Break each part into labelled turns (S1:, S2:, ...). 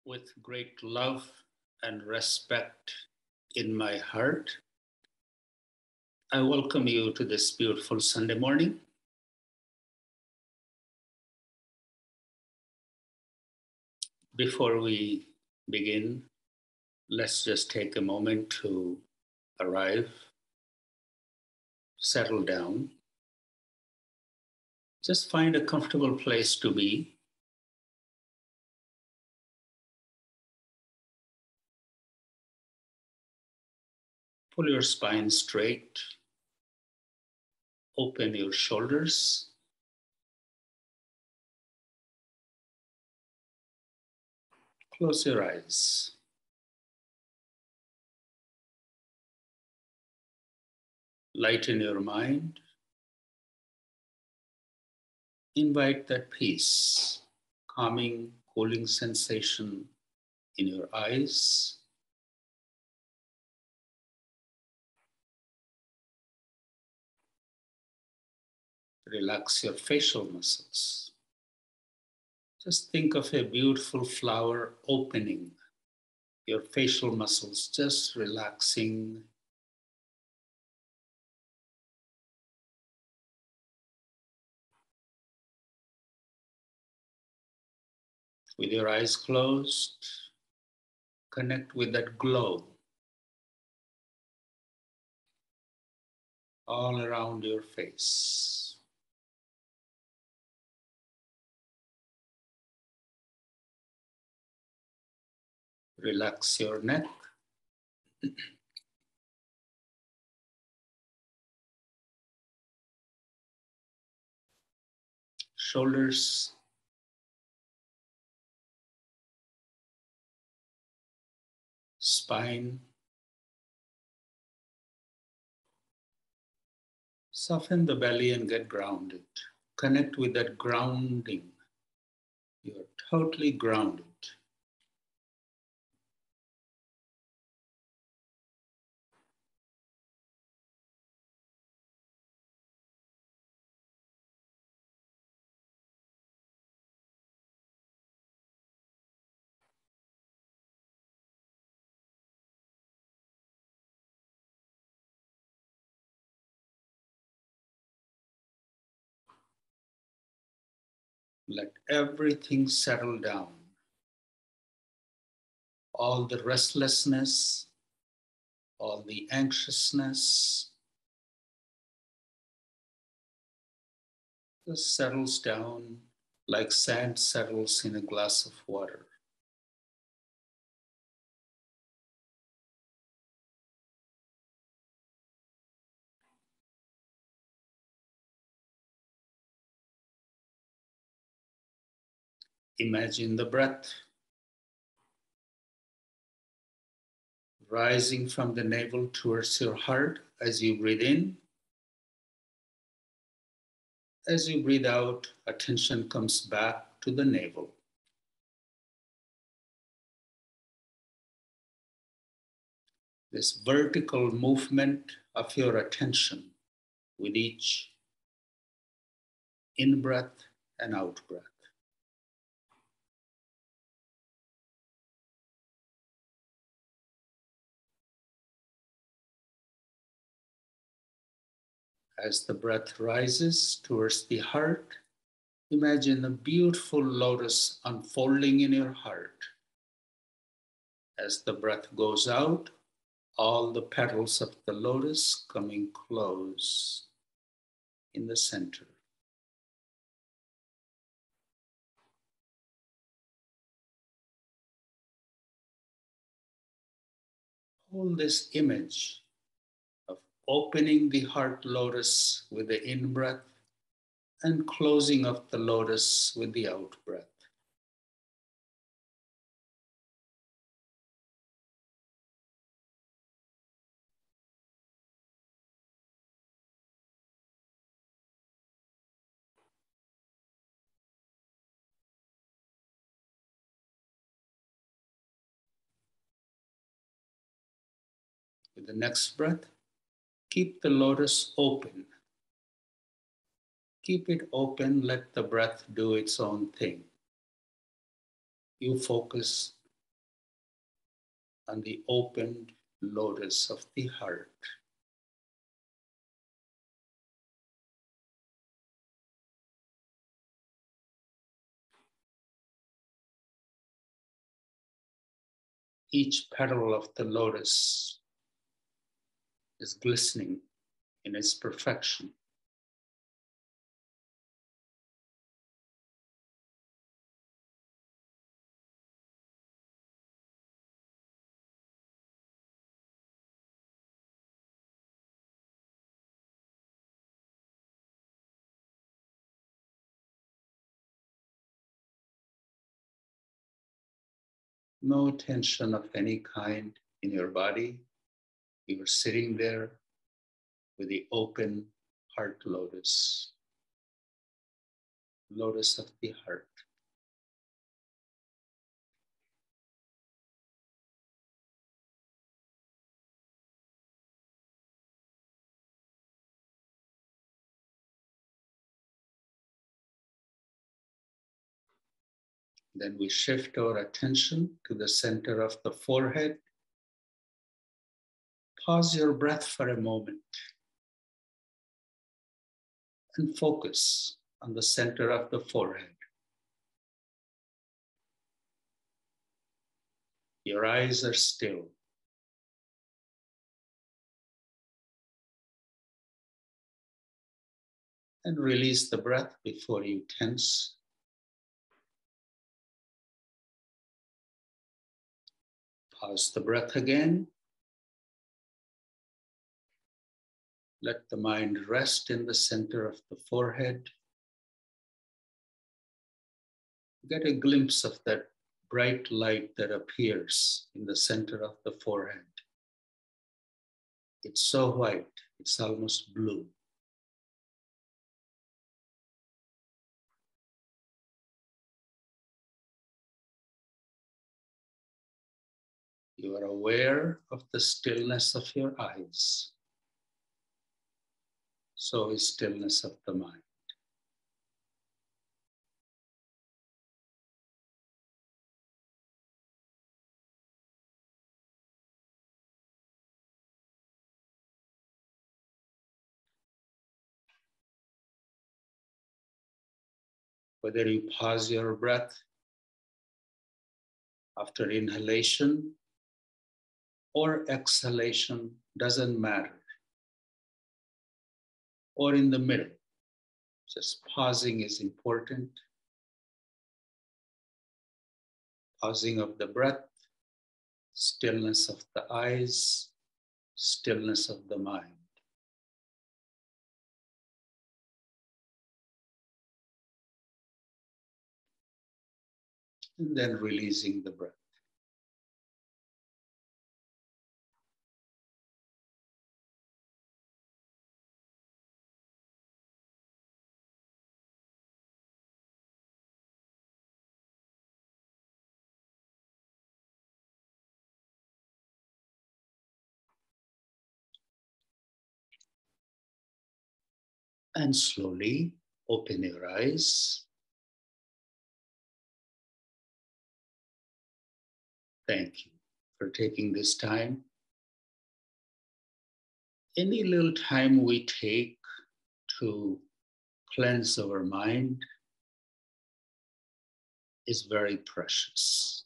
S1: With great love and respect in my heart, I welcome you to this beautiful Sunday morning. Before we begin, let's just take a moment to arrive, settle down. Just find a comfortable place to be. Pull your spine straight. Open your shoulders. Close your eyes. Lighten your mind. Invite that peace, calming, cooling sensation in your eyes. Relax your facial muscles. Just think of a beautiful flower opening. Your facial muscles just relaxing. With your eyes closed, connect with that glow all around your face. Relax your neck. Shoulders. Spine. Soften the belly and get grounded. Connect with that grounding. You're totally grounded. Let everything settle down. All the restlessness, all the anxiousness just settles down like sand settles in a glass of water. Imagine the breath rising from the navel towards your heart as you breathe in. As you breathe out, attention comes back to the navel. This vertical movement of your attention with each in-breath and out-breath. As the breath rises towards the heart, imagine a beautiful lotus unfolding in your heart. As the breath goes out, all the petals of the lotus coming close in the center. Hold this image of opening the heart lotus with the in-breath and closing of the lotus with the out-breath. With the next breath, keep the lotus open. Keep it open, let the breath do its own thing. You focus on the opened lotus of the heart. Each petal of the lotus is glistening in its perfection. No tension of any kind in your body. You're sitting there with the open heart lotus, lotus of the heart. Then we shift our attention to the center of the forehead. Pause your breath for a moment and focus on the center of the forehead. Your eyes are still. And release the breath before you tense. Pause the breath again. Let the mind rest in the center of the forehead. Get a glimpse of that bright light that appears in the center of the forehead. It's so white, it's almost blue. You are aware of the stillness of your eyes. So is stillness of the mind. Whether you pause your breath after inhalation or exhalation doesn't matter. Or in the middle, just pausing is important. Pausing of the breath, stillness of the eyes, stillness of the mind. And then releasing the breath. And slowly open your eyes. Thank you for taking this time. Any little time we take to cleanse our mind is very precious.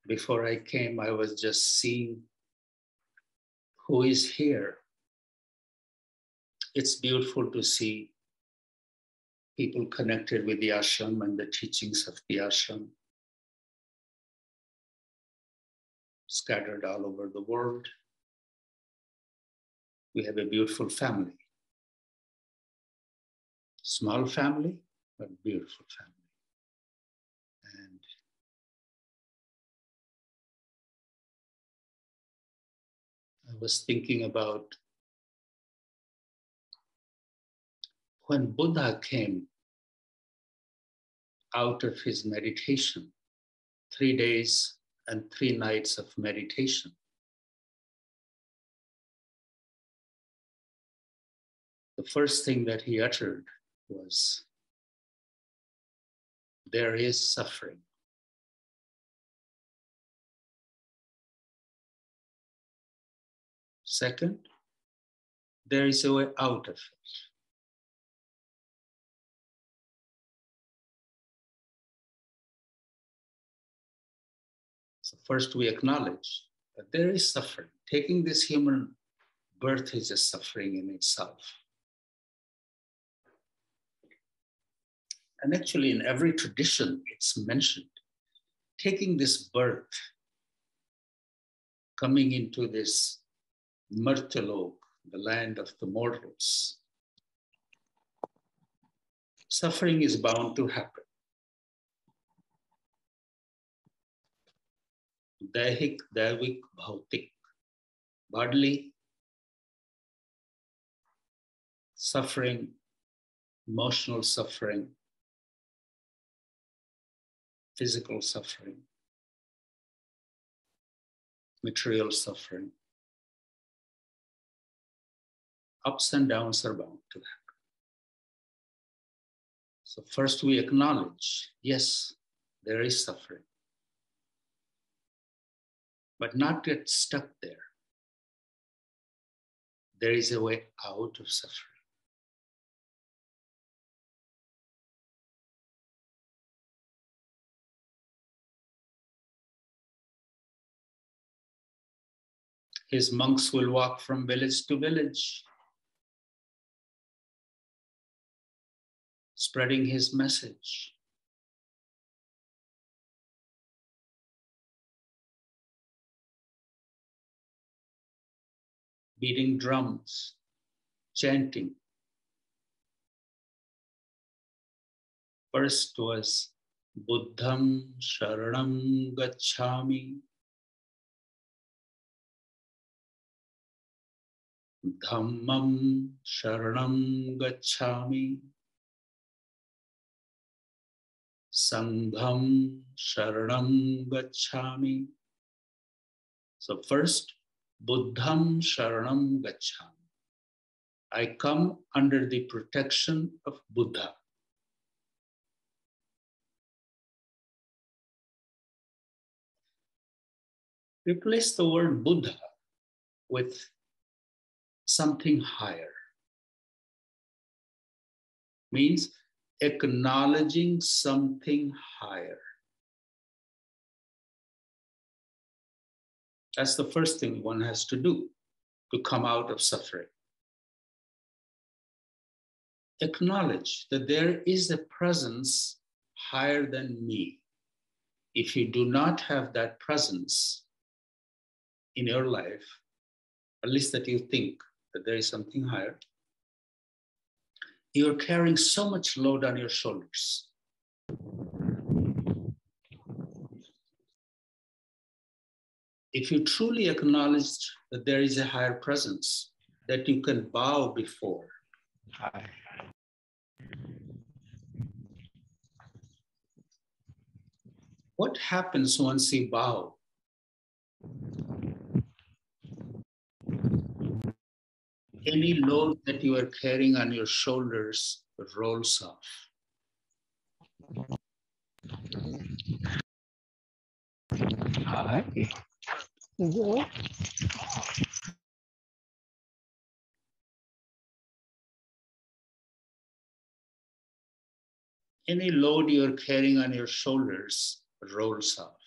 S1: Before I came, I was just seeing who is here. It's beautiful to see people connected with the ashram and the teachings of the ashram scattered all over the world. We have a beautiful family. Small family, but beautiful family. And I was thinking about when Buddha came out of his meditation, 3 days and 3 nights of meditation. the first thing that he uttered was, "There is suffering." Second, there is a way out of it. So first we acknowledge that there is suffering. Taking this human birth is a suffering in itself. And actually in every tradition it's mentioned. Taking this birth, coming into this Martalok, the land of the mortals, suffering is bound to happen. Daihik, Daivik, Bhautik, bodily suffering, emotional suffering, physical suffering, material suffering. Ups and downs are bound to happen. So first we acknowledge, yes, there is suffering, but not get stuck there. There is a way out of suffering. His monks will walk from village to village, spreading his message. Beating drums, chanting. First was Buddham Sharanam Gacchami, Dhammam Sharanam Gacchami, Sangham Sharanam Gacchami. So first, Buddham Sharanam Gacchami. I come under the protection of Buddha. Replace the word Buddha with something higher. Means acknowledging something higher. That's the first thing one has to do to come out of suffering. Acknowledge that there is a presence higher than me. If you do not have that presence in your life, at least that you think that there is something higher, you're carrying so much load on your shoulders. If you truly acknowledge that there is a higher presence that you can bow before, what happens once you bow? Any load that you are carrying on your shoulders rolls off. Any load you're carrying on your shoulders rolls off.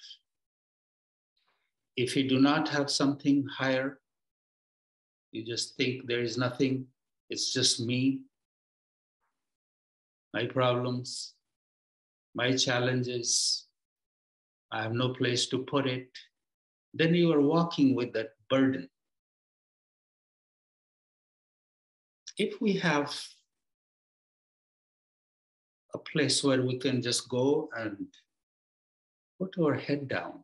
S1: If you do not have something higher, you just think there is nothing, it's just me, my problems, my challenges, I have no place to put it, then you are walking with that burden. If we have a place where we can just go and put our head down,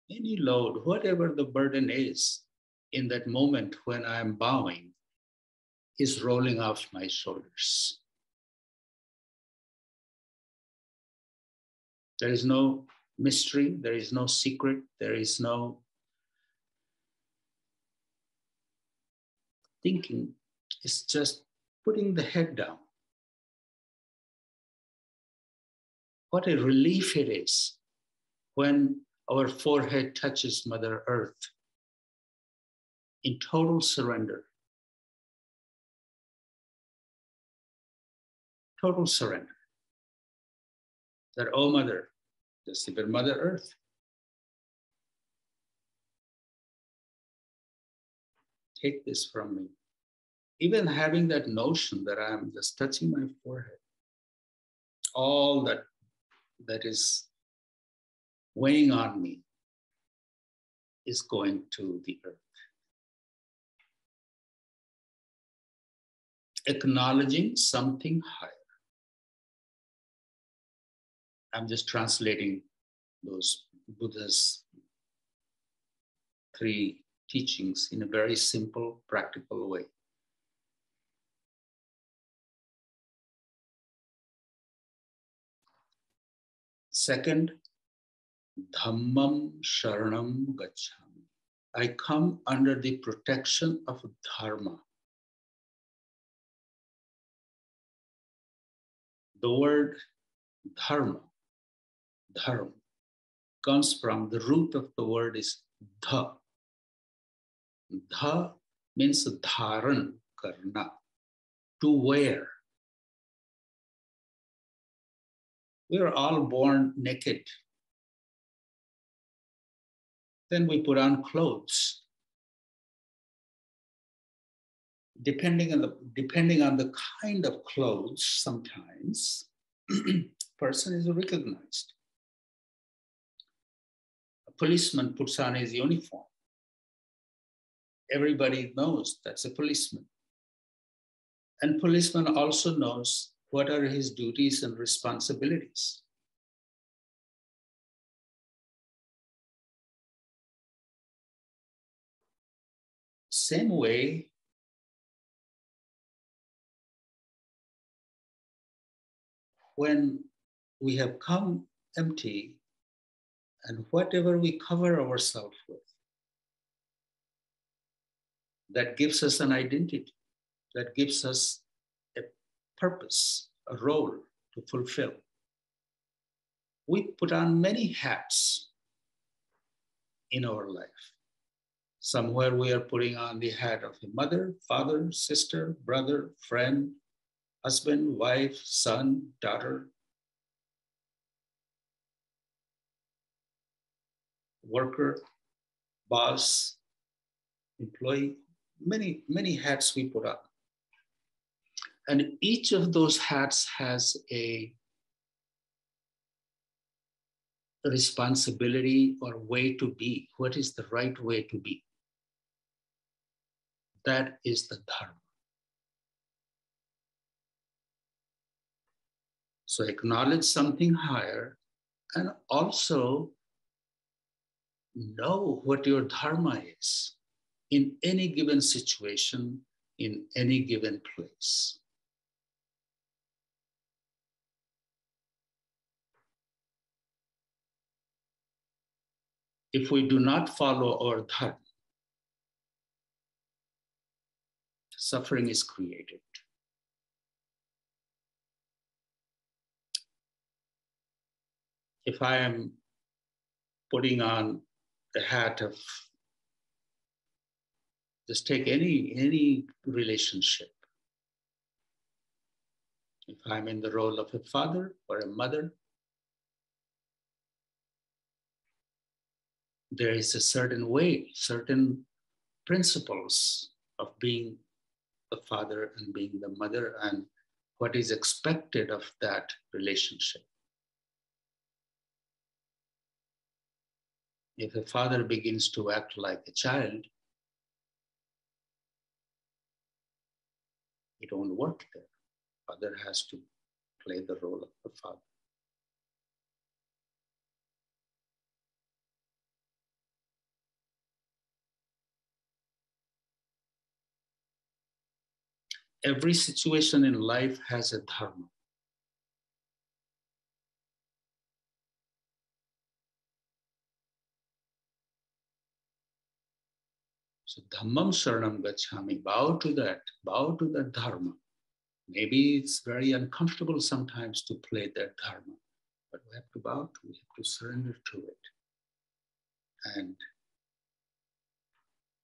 S1: any load, whatever the burden is, in that moment when I'm bowing, is rolling off my shoulders. There is no mystery, there is no secret, there is no thinking is just putting the head down. What a relief it is when our forehead touches Mother Earth in total surrender. Total surrender. That, oh Mother, just even Mother Earth, take this from me. Even having that notion that I'm just touching my forehead, all that is weighing on me is going to the earth. Acknowledging something higher. I'm just translating those Buddha's 3 teachings in a very simple, practical way. Second, Dhammam Sharanam Gacchami. I come under the protection of Dharma. The word Dharma, Dharma, comes from the root of the word is Dha. Dha means Dharan Karna, to wear. We are all born naked. Then we put on clothes. Depending on the kind of clothes, sometimes person is recognized. A policeman puts on his uniform. Everybody knows that's a policeman. And policeman also knows what are his duties and responsibilities. Same way, when we have come empty, and whatever we cover ourselves with, that gives us an identity, that gives us a purpose, a role to fulfill. We put on many hats in our life. Somewhere we are putting on the hat of a mother, father, sister, brother, friend, husband, wife, son, daughter, worker, boss, employee, many hats we put on. And each of those hats has a responsibility or way to be. What is the right way to be? That is the Dharma. So acknowledge something higher and also know what your Dharma is in any given situation, in any given place. If we do not follow our Dharma, suffering is created. If I am putting on the hat of, just take any relationship. If I'm in the role of a father or a mother, there is a certain way, certain principles of being the father and being the mother and what is expected of that relationship. If a father begins to act like a child, it won't work there. Father has to play the role of the father. Every situation in life has a dharma. So Dhammam Sharanam Gacchami, bow to that Dharma. Maybe it's very uncomfortable sometimes to play that Dharma, but we have to bow to it, we have to surrender to it and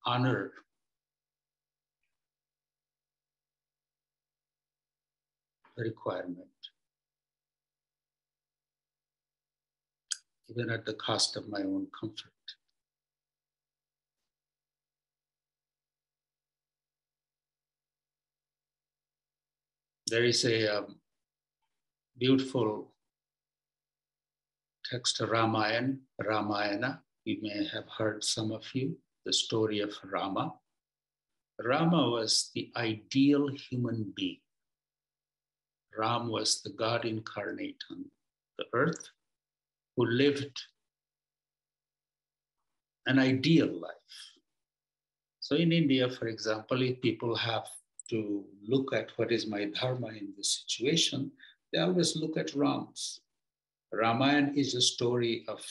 S1: honor the requirement, even at the cost of my own comfort. There is a beautiful text, Ramayana. You may have heard, some of you, the story of Rama. Rama was the ideal human being. Ram was the God incarnate on the earth who lived an ideal life. So in India, for example, if people have to look at what is my dharma in this situation, they always look at Ram's. Ramayana is a story of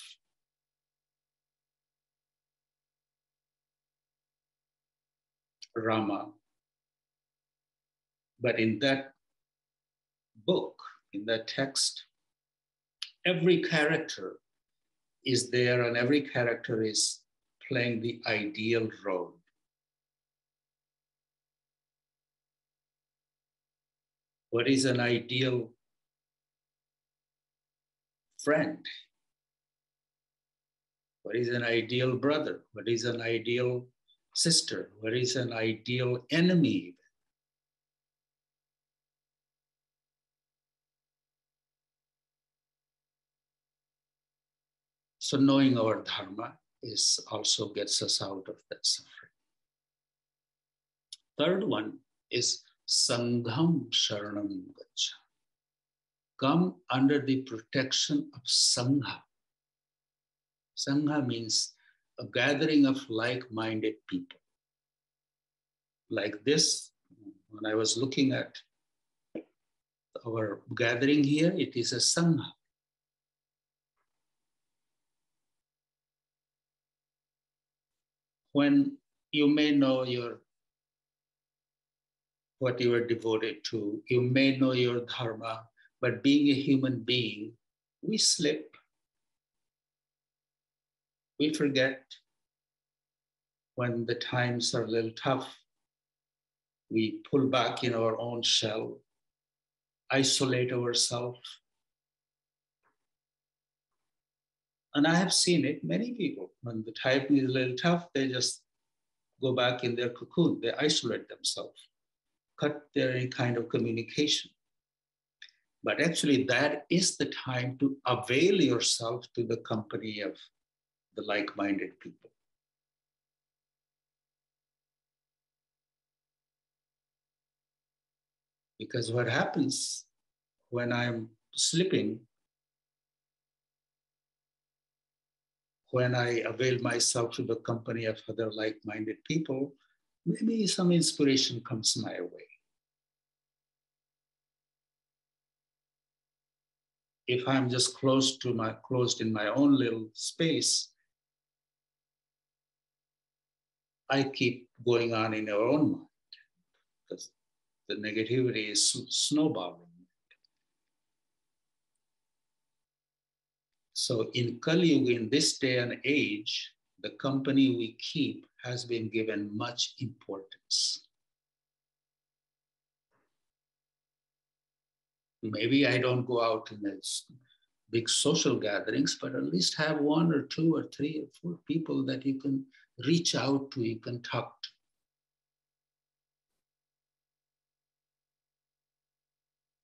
S1: Rama. But in that book, in that text, every character is there and every character is playing the ideal role. What is an ideal friend? What is an ideal brother? What is an ideal sister? What is an ideal enemy? So knowing our dharma is also gets us out of that suffering. Third one is Sangham Sharanam Gacha. Come under the protection of Sangha. Sangha means a gathering of like-minded people. Like this, when I was looking at our gathering here, it is a Sangha. When you may know what you are devoted to, you may know your dharma, but being a human being, we slip, we forget. When the times are a little tough, we pull back in our own shell, isolate ourselves. And I have seen it, many people, when the time is a little tough, they just go back in their cocoon, they isolate themselves, cut their any kind of communication. But actually, that is the time to avail yourself to the company of the like-minded people. Because what happens when I'm sleeping, when I avail myself to the company of other like-minded people, maybe some inspiration comes my way. If I'm just closed in my own little space, I keep going on in our own mind because the negativity is snowballing. So in Kali Yuga, in this day and age, the company we keep has been given much importance. Maybe I don't go out in these big social gatherings, but at least have one or two or three or four people that you can reach out to, you can talk to.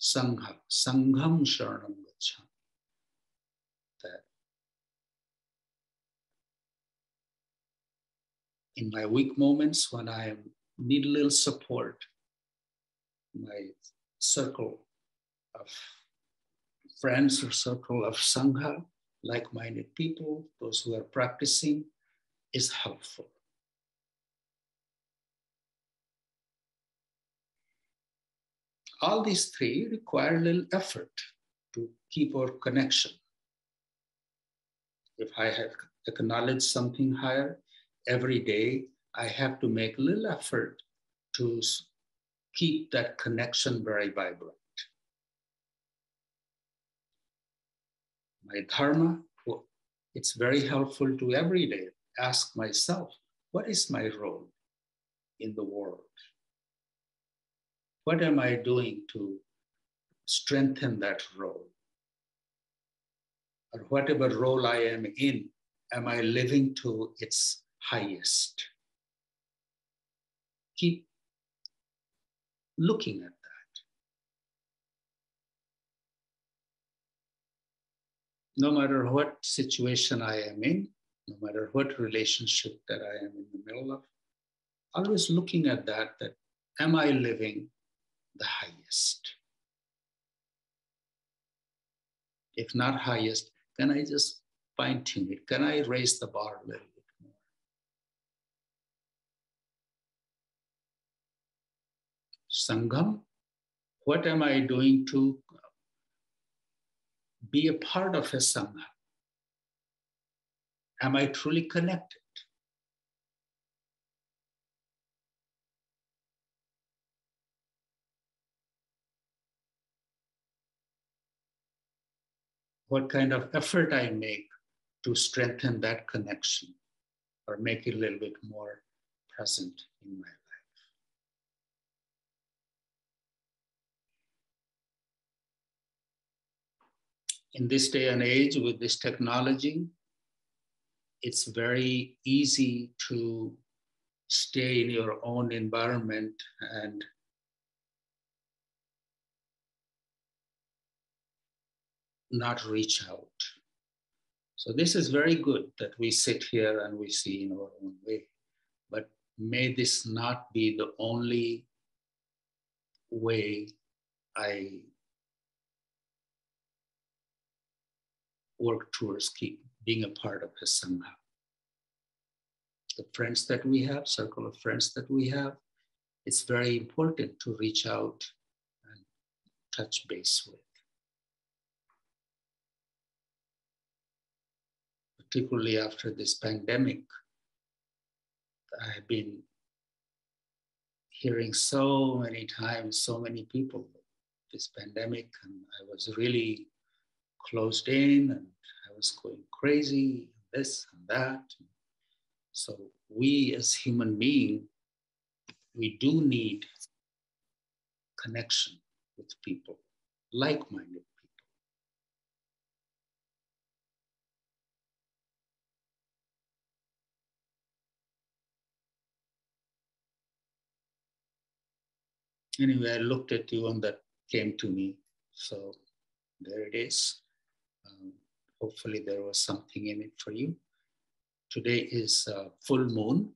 S1: Sangha, Sangham Sharanam Gacchami. That in my weak moments, when I need a little support, my circle of friends or circle of Sangha, like-minded people, those who are practicing, is helpful. All these three require a little effort to keep our connection. If I have acknowledged something higher every day, I have to make a little effort to keep that connection very vibrant. My dharma, it's very helpful to every day ask myself, what is my role in the world? What am I doing to strengthen that role? Or whatever role I am in, am I living to its highest? Keep looking at that. No matter what situation I am in, no matter what relationship that I am in the middle of, always looking at that, am I living the highest? If not highest, can I just fine tune it? Can I raise the bar a little bit more? Sangam, what am I doing to be a part of a Sangha? Am I truly connected? What kind of effort I make to strengthen that connection or make it a little bit more present in my life? In this day and age with this technology, it's very easy to stay in your own environment and not reach out. So this is very good that we sit here and we see in our own way. But may this not be the only way I work towards being a part of a Sangha. The friends that we have, circle of friends that we have, it's very important to reach out and touch base with. Particularly after this pandemic, I have been hearing so many times, so many people, this pandemic, and I was really closed in and I was going crazy, this and that. So we as human beings, we do need connection with people, like-minded people. Anyway, I looked at you and that came to me. So there it is. Hopefully there was something in it for you. Today is full moon.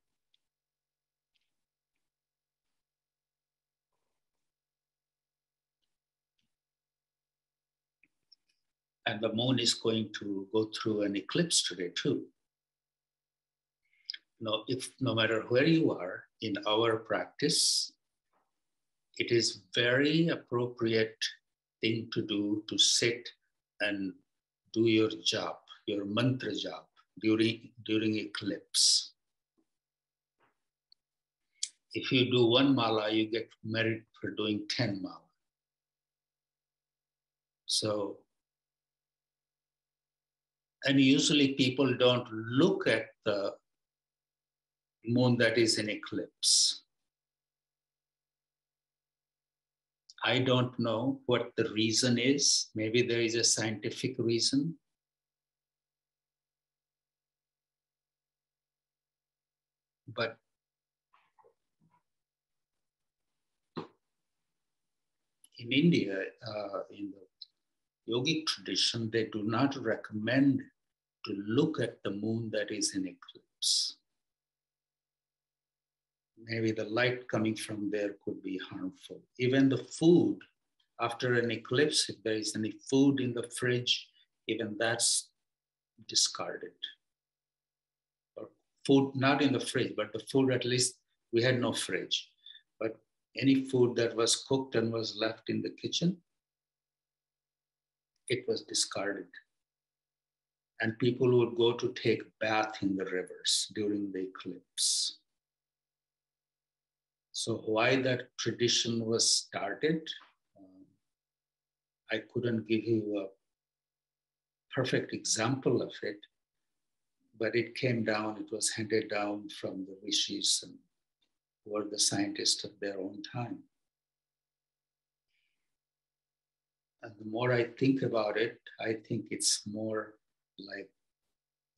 S1: And the moon is going to go through an eclipse today too. Now, no matter where you are in our practice, it is very appropriate thing to do to sit and do your job, your mantra job during eclipse. If you do one mala, you get merit for doing 10 mala. So, and usually people don't look at the moon that is in eclipse. I don't know what the reason is. Maybe there is a scientific reason. But in India, in the yogic tradition, they do not recommend to look at the moon that is in eclipse. Maybe the light coming from there could be harmful. Even the food, after an eclipse, if there is any food in the fridge, even that's discarded. Or food, not in the fridge, but the food, at least we had no fridge. But any food that was cooked and was left in the kitchen, it was discarded. And people would go to take bath in the rivers during the eclipse. So why that tradition was started, I couldn't give you a perfect example of it, but it came down, it was handed down from the Rishis and who were the scientists of their own time. And the more I think about it, I think it's more like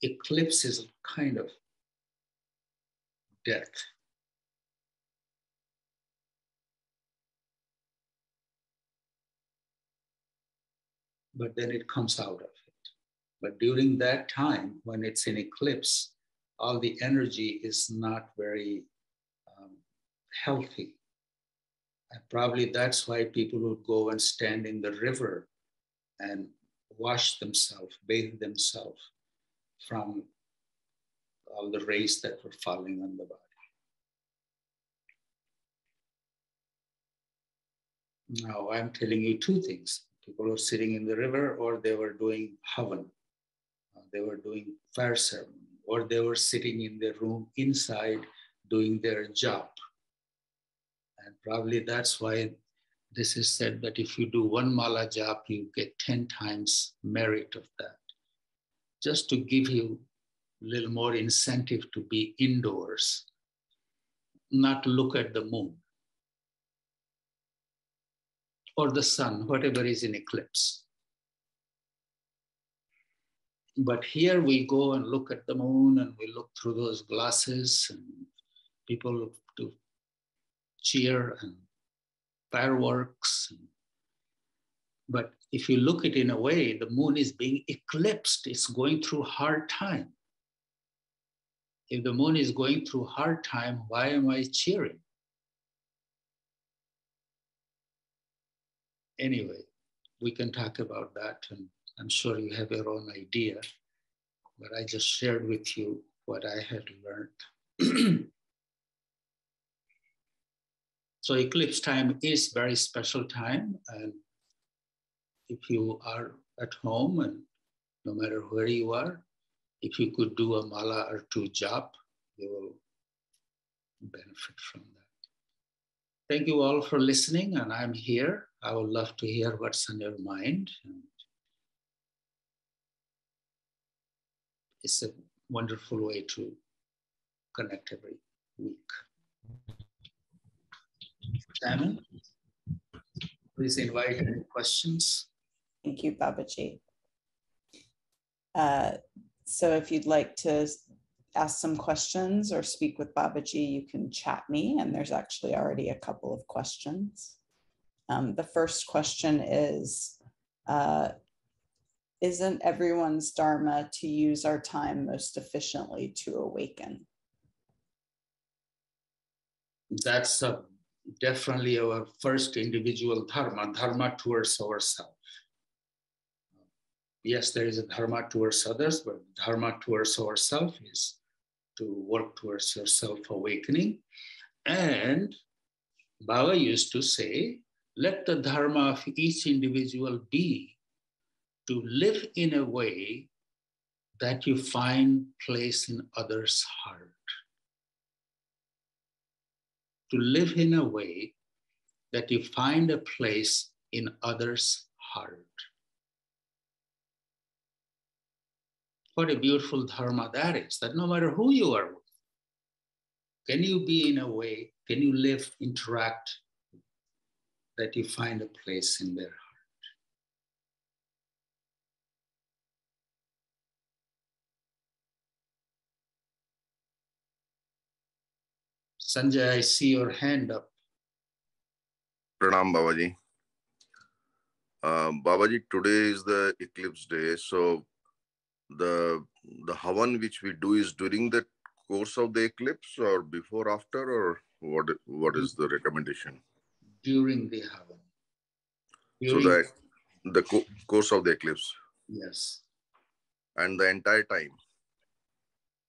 S1: eclipse is a kind of death. But then it comes out of it. But during that time, when it's in eclipse, all the energy is not very healthy. And probably that's why people would go and stand in the river and wash themselves, bathe themselves from all the rays that were falling on the body. Now I'm telling you two things. People were sitting in the river, or they were doing havan. They were doing fire ceremony, or they were sitting in their room inside doing their job. And probably that's why this is said that if you do one mala jap, you get 10 times merit of that. Just to give you a little more incentive to be indoors, not look at the moon or the sun, whatever is in eclipse. But here we go and look at the moon and we look through those glasses and people do cheer and fireworks. But if you look at it in a way, the moon is being eclipsed. It's going through hard time. If the moon is going through hard time, why am I cheering? Anyway, we can talk about that, and I'm sure you have your own idea, but I just shared with you what I had learned. So eclipse time is very special time, and if you are at home and no matter where you are, if you could do a mala or two jap, you will benefit from that. Thank you all for listening, and I'm here. I would love to hear what's on your mind. And it's a wonderful way to connect every week. Shannon, please invite any questions.
S2: Thank you, Babaji. So if you'd like to ask some questions or speak with Babaji, you can chat me, and there's actually already a couple of questions. The first question is, isn't everyone's dharma to use our time most efficiently to awaken?
S1: That's definitely our first individual dharma towards ourselves. Yes, there is a dharma towards others, but dharma towards ourselves is to work towards your self-awakening. And Baba used to say, let the dharma of each individual be to live in a way that you find place in others' heart. To live in a way that you find a place in others' heart. What a beautiful dharma that is, that no matter who you are with, can you be in a way, can you live, interact, that you find a place in their heart. Sanjay, I see your hand up.
S3: Pranam Babaji. Babaji, today is the eclipse day, so the havan which we do is during the course of the eclipse or before, after, or what is the recommendation?
S1: During the havan.
S3: So the course of the eclipse.
S1: Yes.
S3: And the entire time.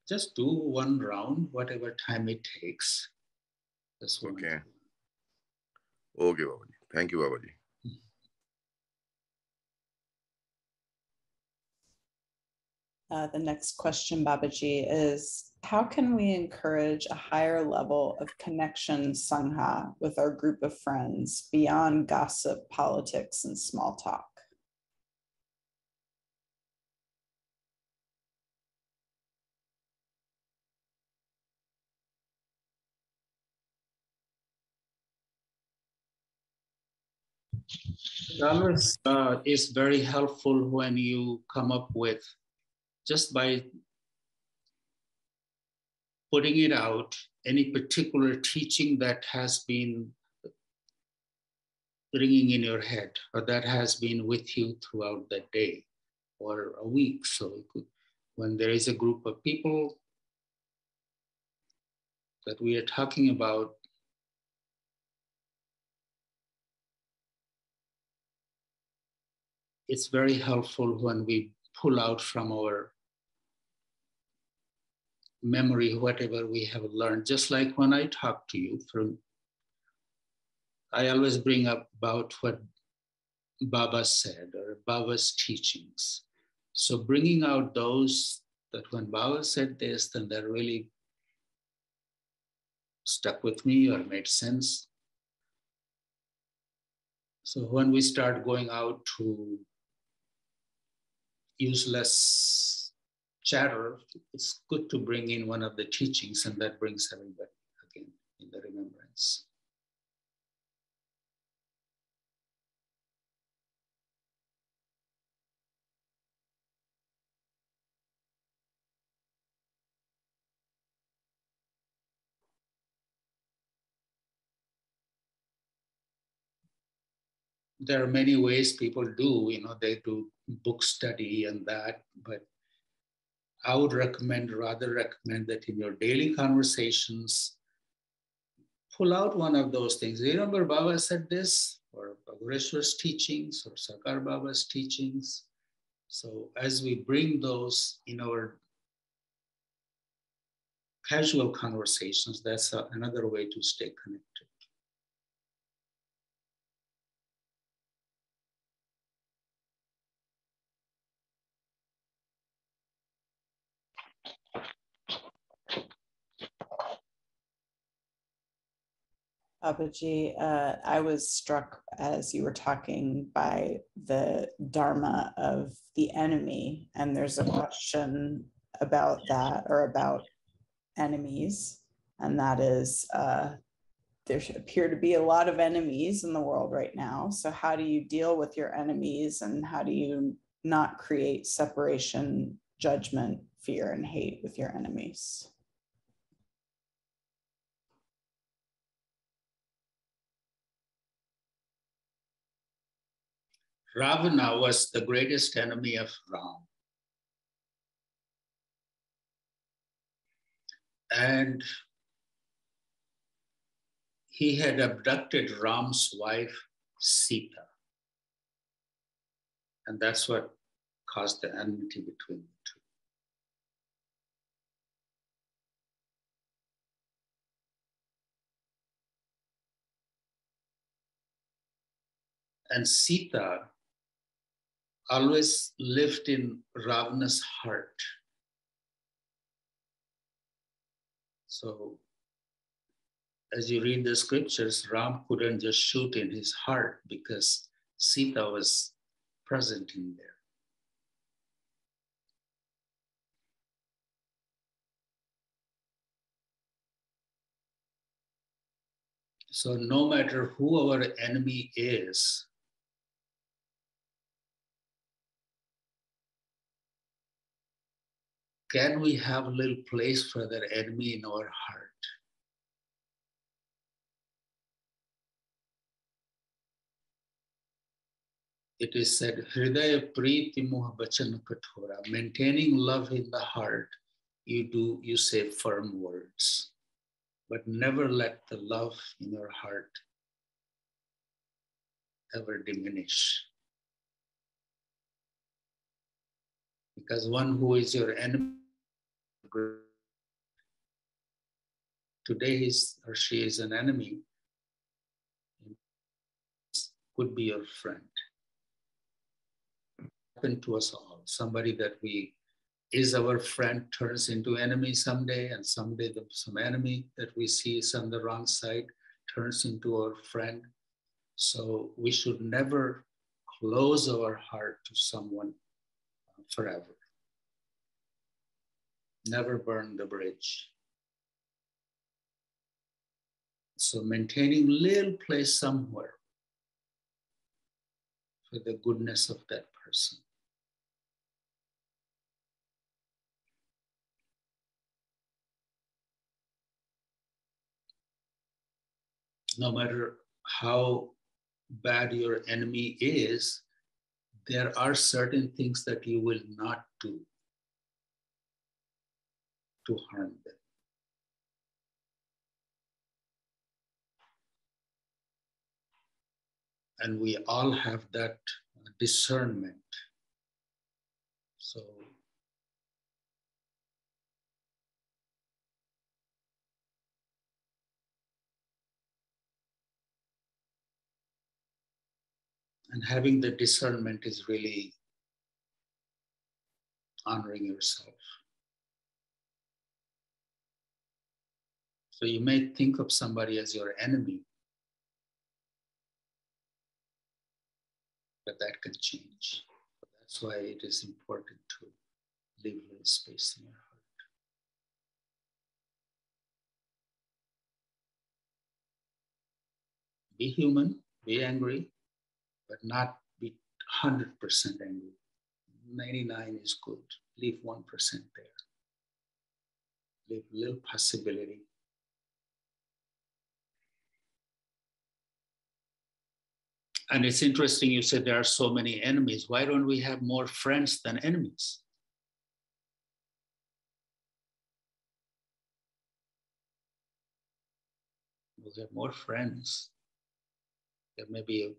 S1: Just do one round, whatever time it takes. That's one.
S3: Okay. Okay, Babaji. Thank you, Babaji.
S2: The next question, Babaji, is how can we encourage a higher level of connection, Sangha, with our group of friends beyond gossip, politics, and small talk?
S1: It always is very helpful when you come up with, just by putting it out, any particular teaching that has been ringing in your head or that has been with you throughout the day or a week. So when there is a group of people that we are talking about, it's very helpful when we pull out from our memory whatever we have learned. Just like when I talk to you, I always bring up about what Baba said or Baba's teachings. So bringing out those that when Baba said this, then that really stuck with me or made sense. So when we start going out to use less chatter, it's good to bring in one of the teachings, and that brings everybody again in the remembrance. There are many ways people do, they do book study and that, but I would rather recommend that in your daily conversations, pull out one of those things. Remember Baba said this, or Bhagaveshwar's teachings, or Sakar Baba's teachings. So as we bring those in our casual conversations, that's another way to stay connected.
S2: Babaji, I was struck as you were talking by the Dharma of the enemy, and there's a question about that, or about enemies, and that is there appear to be a lot of enemies in the world right now. So how do you deal with your enemies, and how do you not create separation, judgment, fear, and hate with your enemies?
S1: Ravana was the greatest enemy of Ram. And he had abducted Ram's wife, Sita. And that's what caused the enmity between the two. And Sita always lived in Ravana's heart. So as you read the scriptures, Ram couldn't just shoot in his heart because Sita was present in there. So no matter who our enemy is, can we have a little place for that enemy in our heart? It is said, Hridaya Priti Moha Bachana Kathora, maintaining love in the heart, you say firm words, but never let the love in your heart ever diminish. Because one who is your enemy, today he or she is an enemy, could be your friend. Happened to us all, somebody that we is our friend turns into enemy someday, and someday some enemy that we see is on the wrong side turns into our friend. So we should never close our heart to someone forever. Never burn the bridge. So maintaining little place somewhere for the goodness of that person. No matter how bad your enemy is, there are certain things that you will not do to harm them. And we all have that discernment. So and having the discernment is really honoring yourself. So you may think of somebody as your enemy, but that can change. That's why it is important to leave a little space in your heart. Be human, be angry, but not be 100% angry. 99 is good. Leave 1% there. Leave a little possibility. And it's interesting, you said there are so many enemies. Why don't we have more friends than enemies? We have more friends. There may be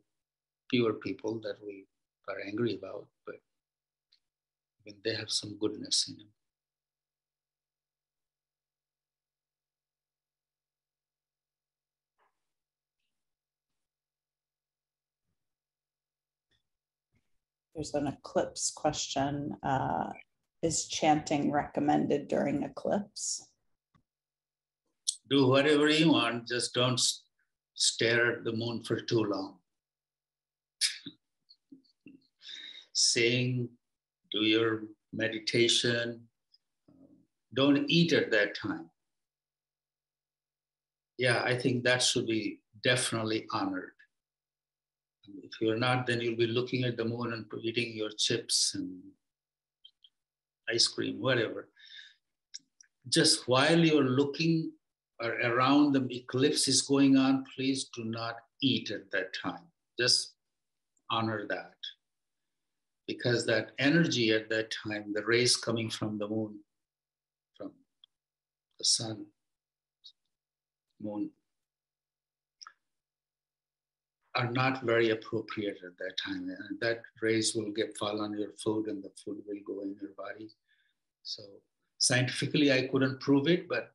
S1: fewer people that we are angry about, but when they have some goodness in them.
S2: There's an eclipse question. Is chanting recommended during eclipse?
S1: Do whatever you want, just don't stare at the moon for too long. Sing, do your meditation. Don't eat at that time. Yeah, I think that should be definitely honored. If you're not, then you'll be looking at the moon and eating your chips and ice cream, whatever. Just while you're looking or around the eclipse is going on, please do not eat at that time. Just honor that. Because that energy at that time, the rays coming from the moon, from the sun, moon, are not very appropriate at that time. And that rays will fall on your food and the food will go in your body. So scientifically, I couldn't prove it, but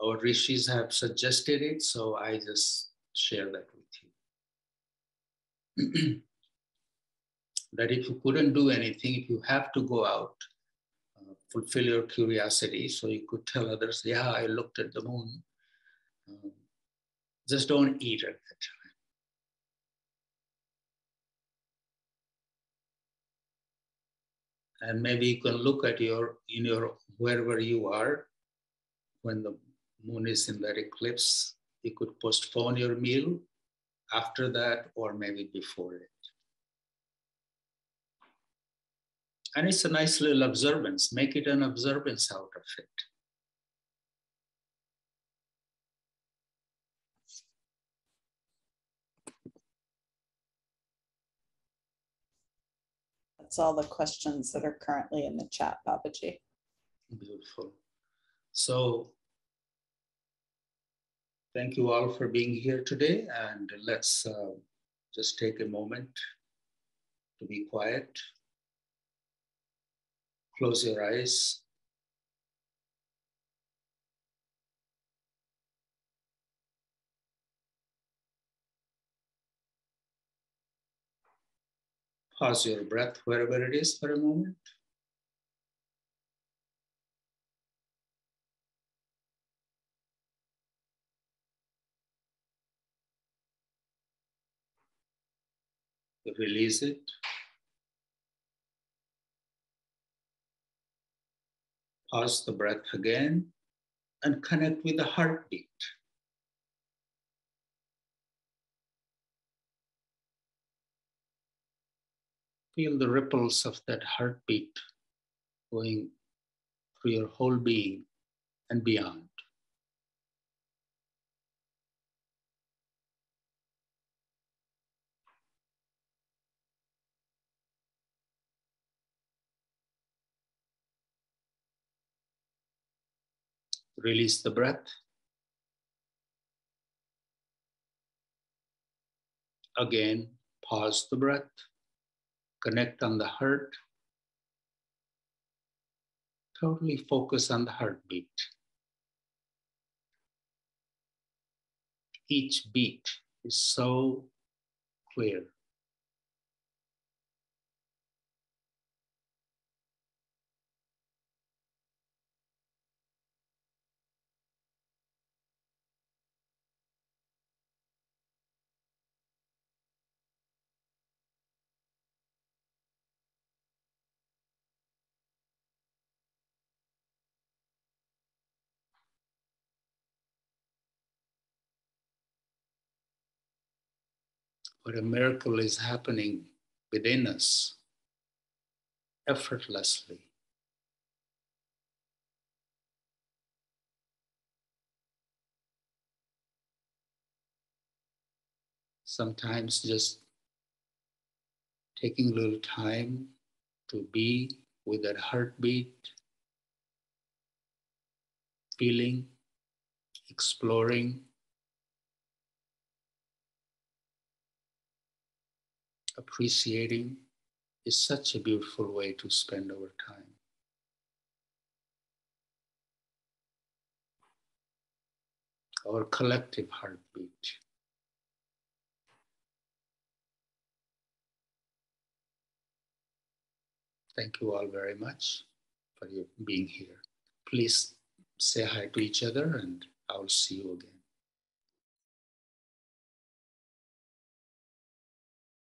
S1: our rishis have suggested it. So I just share that with you. That if you couldn't do anything, if you have to go out, fulfill your curiosity, so you could tell others, yeah, I looked at the moon. Just don't eat at that time. And maybe you can look at wherever you are, when the moon is in that eclipse, you could postpone your meal after that or maybe before it. And it's a nice little observance. Make it an observance out of it.
S2: That's all the questions that are currently in the chat, Babaji.
S1: Beautiful. So thank you all for being here today, and let's just take a moment to be quiet. Close your eyes. Pause your breath wherever it is for a moment. Release it. Pause the breath again and connect with the heartbeat. Feel the ripples of that heartbeat going through your whole being and beyond. Release the breath. Again, pause the breath. Connect on the heart. Totally focus on the heartbeat. Each beat is so clear. But a miracle is happening within us effortlessly. Sometimes just taking a little time to be with that heartbeat, feeling, exploring, appreciating is such a beautiful way to spend our time. Our collective heartbeat. Thank you all very much for your being here. Please say hi to each other and I'll see you again.